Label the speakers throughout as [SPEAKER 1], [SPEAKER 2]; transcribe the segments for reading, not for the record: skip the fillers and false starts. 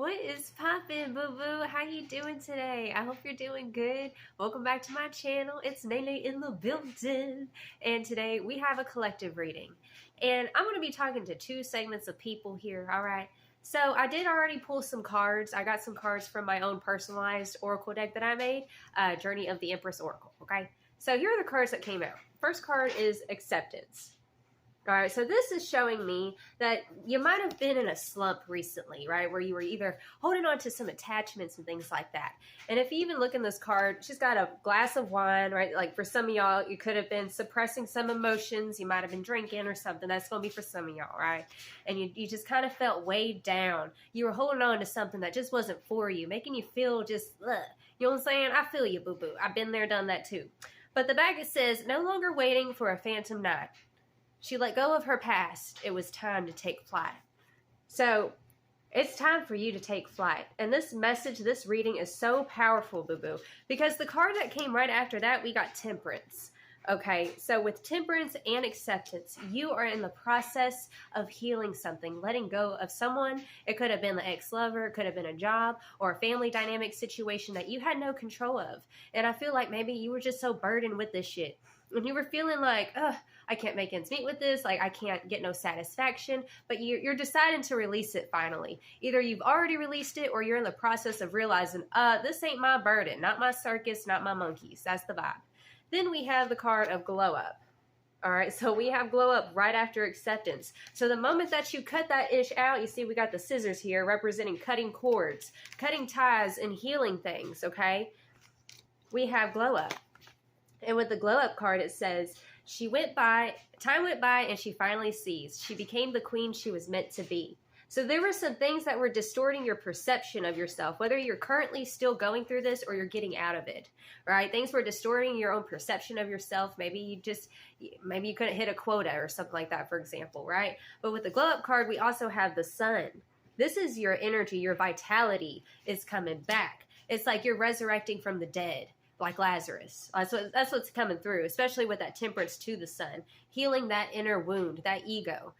[SPEAKER 1] What is poppin', boo-boo? How you doing today? I hope you're doing good. Welcome back to my channel. It's Nene in the building. And today we have a collective reading. And I'm going to be talking to two segments of people here, all right? So I did already pull some cards. I got some cards from my own personalized oracle deck that I made, Journey of the Empress Oracle, okay? So here are the cards that came out. First card is Acceptance. All right, so this is showing me that you might have been in a slump recently, right, where you were either holding on to some attachments and things like that. And if you even look in this card, she's got a glass of wine, right? Like for some of y'all, you could have been suppressing some emotions. You might have been drinking or something. That's going to be for some of y'all, right? And you just kind of felt weighed down. You were holding on to something that just wasn't for you, making you feel just, ugh. You know what I'm saying? I feel you, boo-boo. I've been there, done that too. But the back, it says, no longer waiting for a phantom night. She let go of her past. It was time to take flight. So it's time for you to take flight. And this message, this reading is so powerful, boo-boo, because the card that came right after that, we got Temperance. Okay, so with Temperance and Acceptance, you are in the process of healing something, letting go of someone. It could have been the ex-lover, it could have been a job or a family dynamic situation that you had no control of. And I feel like maybe you were just so burdened with this shit. And you were feeling like, ugh, I can't make ends meet with this. Like, I can't get no satisfaction. But you're deciding to release it finally. Either you've already released it or you're in the process of realizing, this ain't my burden, not my circus, not my monkeys. That's the vibe. Then we have the card of Glow Up. All right, so we have Glow Up right after Acceptance. So the moment that you cut that ish out, you see we got the scissors here representing cutting cords, cutting ties, and healing things, okay? We have Glow Up. And with the Glow Up card, it says, time went by and she finally seized. She became the queen she was meant to be. So there were some things that were distorting your perception of yourself, whether you're currently still going through this or you're getting out of it, right? Things were distorting your own perception of yourself. Maybe you couldn't hit a quota or something like that, for example, right? But with the Glow Up card, we also have the Sun. This is your energy, your vitality is coming back. It's like you're resurrecting from the dead. Like Lazarus. That's what's coming through, especially with that Temperance to the Sun, healing that inner wound, that ego.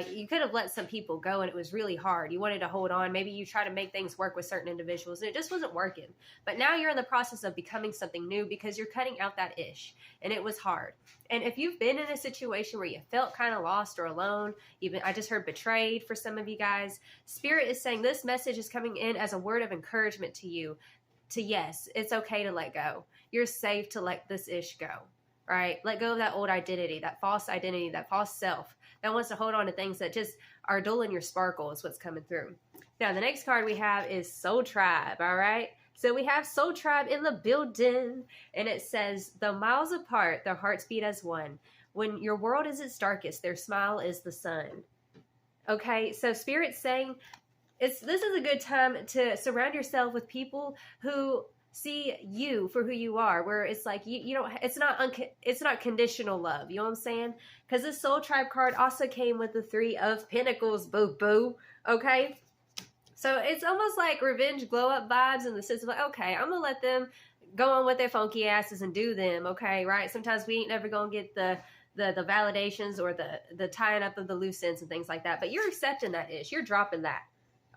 [SPEAKER 1] You could have let some people go and it was really hard. You wanted to hold on. Maybe you try to make things work with certain individuals and it just wasn't working. But now you're in the process of becoming something new because you're cutting out that ish and it was hard. And if you've been in a situation where you felt kind of lost or alone, I just heard betrayed for some of you guys, Spirit is saying this message is coming in as a word of encouragement to you. Yes, it's okay to let go. You're safe to let this ish go, right? Let go of that old identity, that false self that wants to hold on to things that just are dulling your sparkle is what's coming through. Now, the next card we have is Soul Tribe, all right? So we have Soul Tribe in the building, and it says, though miles apart, their hearts beat as one. When your world is its darkest, their smile is the sun. Okay, so Spirit's saying, this is a good time to surround yourself with people who see you for who you are, where it's like you don't, it's not conditional love. You know what I'm saying? Because this Soul Tribe card also came with the 3 of Pentacles, boo boo. Okay, so it's almost like revenge Glow Up vibes in the sense of like, okay, I'm gonna let them go on with their funky asses and do them. Okay, right? Sometimes we ain't never gonna get the validations or the tying up of the loose ends and things like that. But you're accepting that ish. You're dropping that.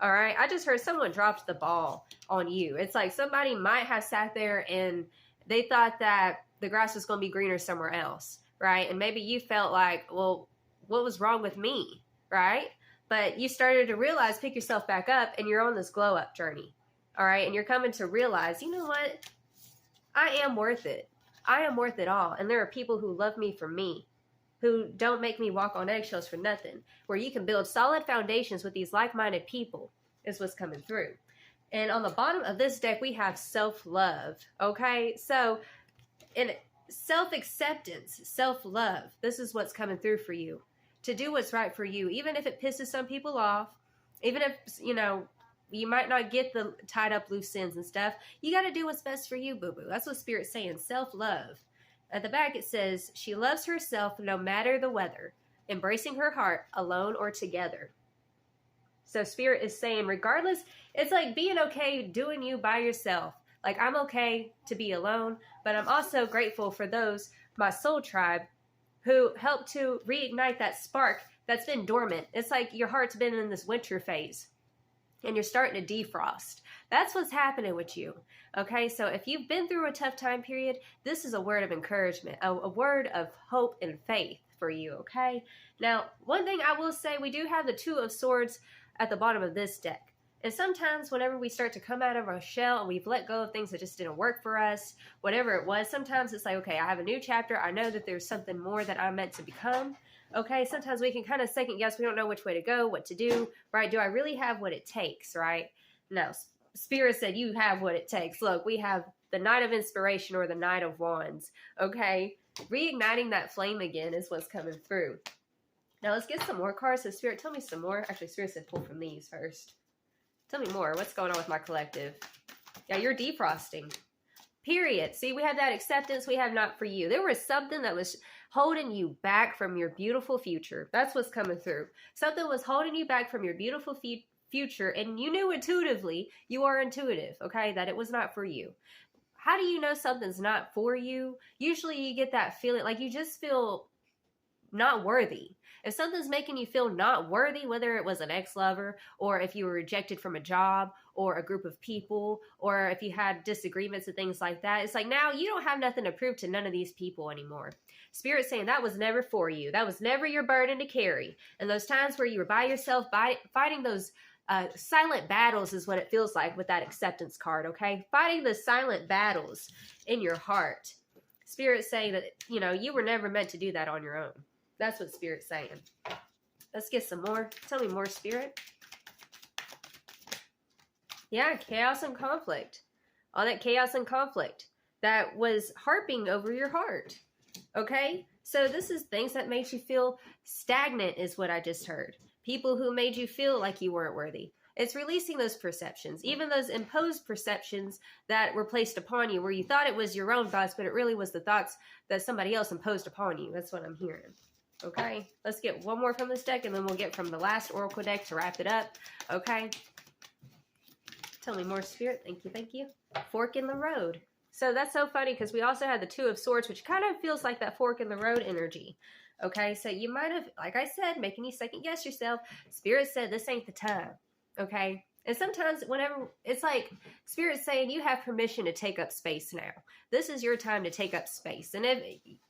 [SPEAKER 1] All right, I just heard someone dropped the ball on you. It's like somebody might have sat there and they thought that the grass was going to be greener somewhere else, right? And maybe you felt like, well, what was wrong with me, right? But you started to realize, pick yourself back up, and you're on this glow up journey, all right? And you're coming to realize, you know what? I am worth it. I am worth it all. And there are people who love me for me, who don't make me walk on eggshells for nothing, where you can build solid foundations with these like-minded people is what's coming through. And on the bottom of this deck, we have self-love, okay? So in self-acceptance, self-love, this is what's coming through for you. To do what's right for you, even if it pisses some people off, even if, you might not get the tied up loose ends and stuff, you got to do what's best for you, boo-boo. That's what Spirit's saying, self-love. At the back, it says, she loves herself no matter the weather, embracing her heart alone or together. So Spirit is saying, regardless, it's like being okay doing you by yourself. Like, I'm okay to be alone, but I'm also grateful for those, my soul tribe, who helped to reignite that spark that's been dormant. It's like your heart's been in this winter phase. and you're starting to defrost. That's what's happening with you. Okay, so if you've been through a tough time period, this is a word of encouragement, a word of hope and faith for you, okay? Now, one thing I will say, we do have the Two of Swords at the bottom of this deck. And sometimes whenever we start to come out of our shell and we've let go of things that just didn't work for us, whatever it was, sometimes it's like, okay, I have a new chapter. I know that there's something more that I'm meant to become. Okay, sometimes we can kind of second guess. We don't know which way to go, what to do, right? Do I really have what it takes, right? No, Spirit said you have what it takes. Look, we have the Knight of Inspiration or the Knight of Wands, okay? Reigniting that flame again is what's coming through. Now let's get some more cards. So Spirit, tell me some more. Actually, Spirit said pull from these first. Tell me more. What's going on with my collective? Yeah, you're defrosting. Period. See, we have that acceptance we have not for you. There was something that was holding you back from your beautiful future. That's what's coming through. Something was holding you back from your beautiful future, and you knew intuitively, you are intuitive, okay, that it was not for you. How do you know something's not for you? Usually you get that feeling like you just feel not worthy. If something's making you feel not worthy, whether it was an ex-lover, or if you were rejected from a job, or a group of people, or if you had disagreements and things like that, it's like now you don't have nothing to prove to none of these people anymore. Spirit's saying that was never for you. That was never your burden to carry. And those times where you were by yourself, fighting those silent battles is what it feels like with that acceptance card, okay? Fighting the silent battles in your heart. Spirit's saying that, you know, you were never meant to do that on your own. That's what Spirit's saying. Let's get some more. Tell me more, Spirit. Yeah, chaos and conflict. All that chaos and conflict that was harping over your heart. Okay? So this is things that made you feel stagnant is what I just heard. People who made you feel like you weren't worthy. It's releasing those perceptions, even those imposed perceptions that were placed upon you where you thought it was your own thoughts, but it really was the thoughts that somebody else imposed upon you. That's what I'm hearing. Okay, let's get one more from this deck, and then we'll get from the last Oracle deck to wrap it up. Okay. Tell me more, Spirit. Thank you, thank you. Fork in the road. So that's so funny because we also had the Two of Swords, which kind of feels like that fork in the road energy. Okay, so you might have, like I said, making you second guess yourself. Spirit said this ain't the time. Okay. And sometimes whenever it's like Spirit's saying you have permission to take up space now. This is your time to take up space. And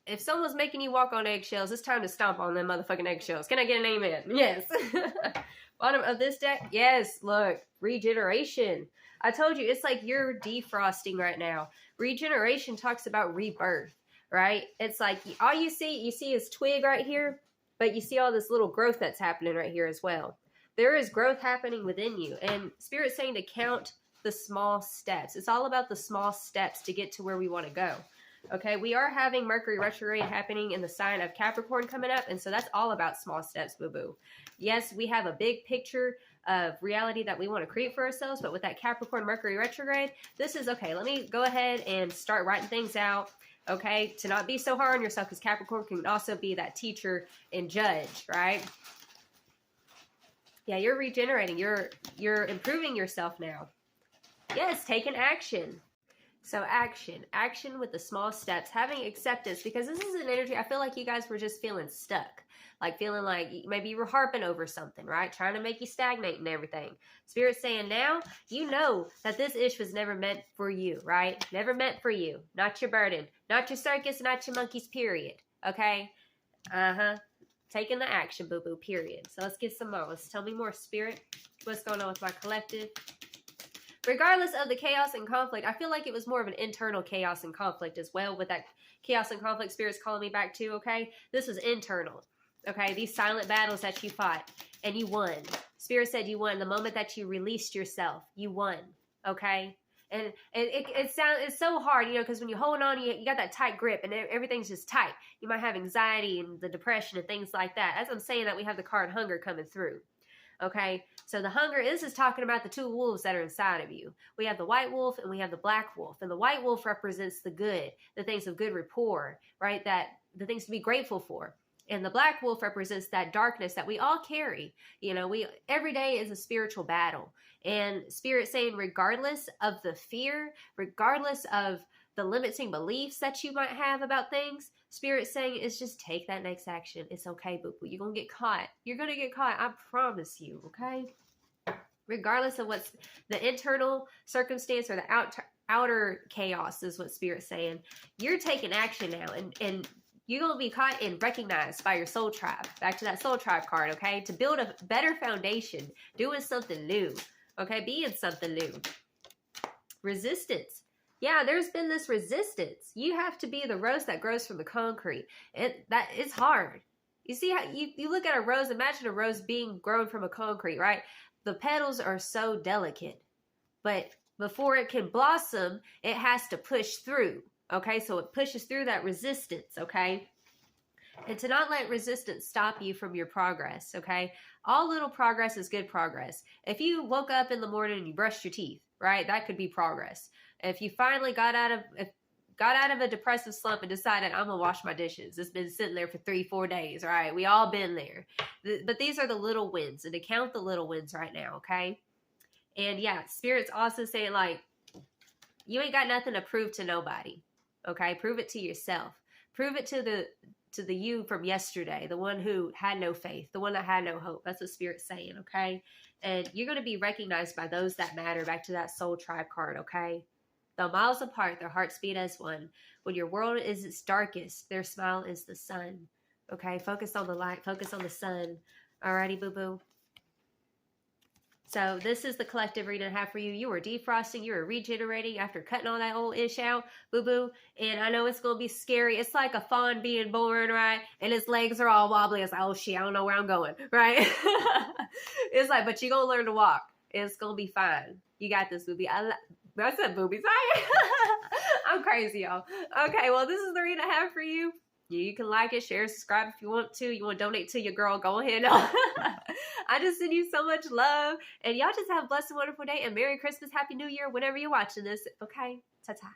[SPEAKER 1] if someone's making you walk on eggshells, it's time to stomp on them motherfucking eggshells. Can I get an amen? Yes. Bottom of this deck. Yes. Look, regeneration. I told you, it's like you're defrosting right now. Regeneration talks about rebirth, right? It's like all you see is twig right here, but you see all this little growth that's happening right here as well. There is growth happening within you. And Spirit's saying to count the small steps. It's all about the small steps to get to where we want to go. Okay, we are having Mercury retrograde happening in the sign of Capricorn coming up. And so that's all about small steps, boo-boo. Yes, we have a big picture of reality that we want to create for ourselves. But with that Capricorn Mercury retrograde, this is, okay, let me go ahead and start writing things out. Okay, to not be so hard on yourself because Capricorn can also be that teacher and judge, right? Yeah, you're regenerating. You're improving yourself now. Yes, taking action. So action with the small steps, having acceptance, because this is an energy. I feel like you guys were just feeling stuck, like feeling like maybe you were harping over something, right? Trying to make you stagnate and everything. Spirit's saying now, you know that this ish was never meant for you, right? Never meant for you. Not your burden, not your circus, not your monkeys, period. Okay? Taking the action, boo-boo, period. So let's get some more. Let's tell me more, Spirit. What's going on with my collective? Regardless of the chaos and conflict, I feel like it was more of an internal chaos and conflict as well. With that chaos and conflict, Spirit's calling me back to, okay? This was internal, okay? These silent battles that you fought, and you won. Spirit said you won. The moment that you released yourself, you won, okay? And it's so hard, you know, because when you hold on, you got that tight grip and everything's just tight. You might have anxiety and the depression and things like that. As I'm saying that, we have the card hunger coming through. Okay, so the hunger, this is talking about the two wolves that are inside of you. We have the white wolf and we have the black wolf. And the white wolf represents the good, the things of good rapport, right? That the things to be grateful for. And the black wolf represents that darkness that we all carry. You know, every day is a spiritual battle. And Spirit saying, regardless of the fear, regardless of the limiting beliefs that you might have about things, Spirit saying is just take that next action. It's okay, boo-boo. You're going to get caught. You're going to get caught. I promise you, okay? regardless of what's the internal circumstance or the outer chaos is what Spirit's saying. You're taking action now, and you're going to be caught and recognized by your soul tribe. Back to that soul tribe card, okay? To build a better foundation, doing something new, okay? Being something new. Resistance. Yeah, there's been this resistance. You have to be the rose that grows from the concrete. That it's hard. You see how you look at a rose, imagine a rose being grown from a concrete, right? The petals are so delicate, but before it can blossom, it has to push through, okay? So it pushes through that resistance, okay? And to not let resistance stop you from your progress, okay? All little progress is good progress. If you woke up in the morning and you brushed your teeth, right? That could be progress. If you finally got out of a depressive slump and decided, I'm going to wash my dishes. It's been sitting there for 3-4 days, right? We all been there. But these are the little wins, and to count the little wins right now, okay? And yeah, Spirit's also saying, like, you ain't got nothing to prove to nobody, okay? Prove it to yourself. Prove it to the you from yesterday, the one who had no faith, the one that had no hope. That's what Spirit's saying, okay? And you're going to be recognized by those that matter. Back to that soul tribe card, okay? Though miles apart, their hearts beat as one. When your world is its darkest, their smile is the sun. Okay, focus on the light. Focus on the sun. Alrighty, boo-boo. So this is the collective reading I have for you. You are defrosting. You are regenerating after cutting all that old ish out, boo-boo. And I know it's going to be scary. It's like a fawn being born, right? And his legs are all wobbly. It's like, oh, shit, I don't know where I'm going, right? It's like, but you're going to learn to walk. It's going to be fine. You got this, booby. That's it, booby. Sorry. I'm crazy, y'all. Okay, well, this is the read I have for you. You can like it, share, subscribe if you want to. You want to donate to your girl, go ahead. I just send you so much love. And y'all just have a blessed and wonderful day. And Merry Christmas, Happy New Year, whenever you're watching this. Okay? Ta-ta.